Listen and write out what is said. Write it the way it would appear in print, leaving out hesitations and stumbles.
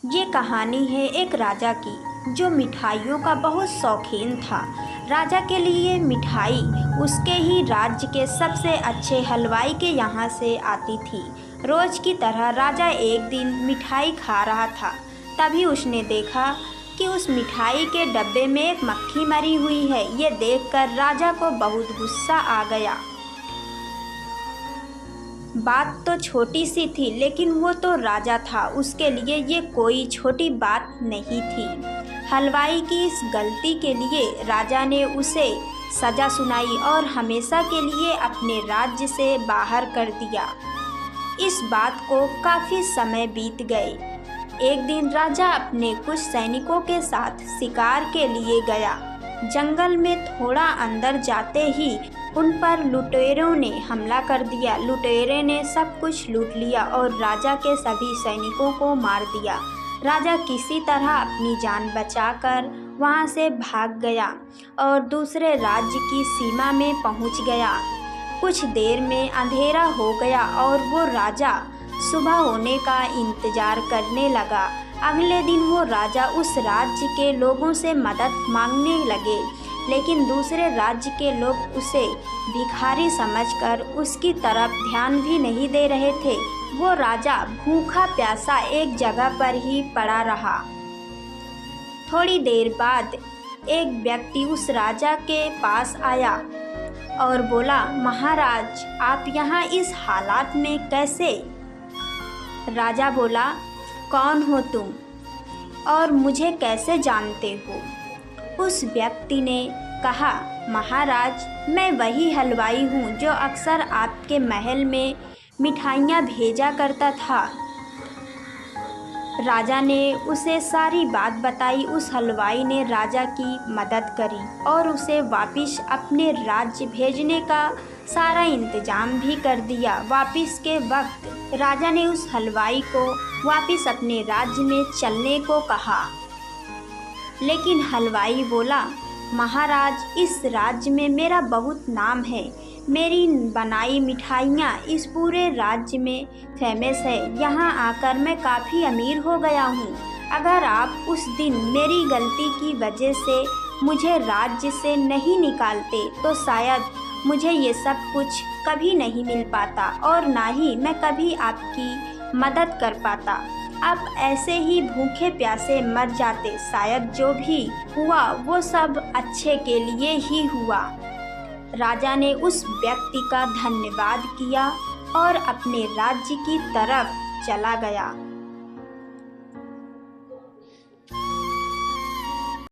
ये कहानी है एक राजा की जो मिठाइयों का बहुत शौकीन था। राजा के लिए मिठाई उसके ही राज्य के सबसे अच्छे हलवाई के यहाँ से आती थी। रोज की तरह राजा एक दिन मिठाई खा रहा था। तभी उसने देखा कि उस मिठाई के डब्बे में एक मक्खी मरी हुई है। ये देखकर राजा को बहुत गुस्सा आ गया। बात तो छोटी सी थी, लेकिन वो तो राजा था, उसके लिए ये कोई छोटी बात नहीं थी। हलवाई की इस गलती के लिए राजा ने उसे सज़ा सुनाई और हमेशा के लिए अपने राज्य से बाहर कर दिया। इस बात को काफ़ी समय बीत गए। एक दिन राजा अपने कुछ सैनिकों के साथ शिकार के लिए गया। जंगल में थोड़ा अंदर जाते ही उन पर लुटेरों ने हमला कर दिया। लुटेरे ने सब कुछ लूट लिया और राजा के सभी सैनिकों को मार दिया। राजा किसी तरह अपनी जान बचाकर वहां से भाग गया और दूसरे राज्य की सीमा में पहुंच गया। कुछ देर में अंधेरा हो गया और वो राजा सुबह होने का इंतजार करने लगा। अगले दिन वो राजा उस राज्य के लोगों से मदद मांगने लगे, लेकिन दूसरे राज्य के लोग उसे भिखारी समझकर उसकी तरफ ध्यान भी नहीं दे रहे थे। वो राजा भूखा प्यासा एक जगह पर ही पड़ा रहा। थोड़ी देर बाद एक व्यक्ति उस राजा के पास आया और बोला, महाराज, आप यहाँ इस हालात में कैसे? राजा बोला, कौन हो तुम और मुझे कैसे जानते हो? उस व्यक्ति ने कहा, महाराज, मैं वही हलवाई हूँ जो अक्सर आपके महल में मिठाइयाँ भेजा करता था। राजा ने उसे सारी बात बताई। उस हलवाई ने राजा की मदद करी और उसे वापस अपने राज्य भेजने का सारा इंतजाम भी कर दिया। वापस के वक्त राजा ने उस हलवाई को वापस अपने राज्य में चलने को कहा, लेकिन हलवाई बोला, महाराज, इस राज्य में मेरा बहुत नाम है। मेरी बनाई मिठाइयाँ इस पूरे राज्य में फेमस है। यहाँ आकर मैं काफ़ी अमीर हो गया हूँ। अगर आप उस दिन मेरी गलती की वजह से मुझे राज्य से नहीं निकालते तो शायद मुझे ये सब कुछ कभी नहीं मिल पाता और ना ही मैं कभी आपकी मदद कर पाता। आप ऐसे ही भूखे प्यासे मर जाते। शायद जो भी हुआ वो सब अच्छे के लिए ही हुआ। राजा ने उस व्यक्ति का धन्यवाद किया और अपने राज्य की तरफ चला गया।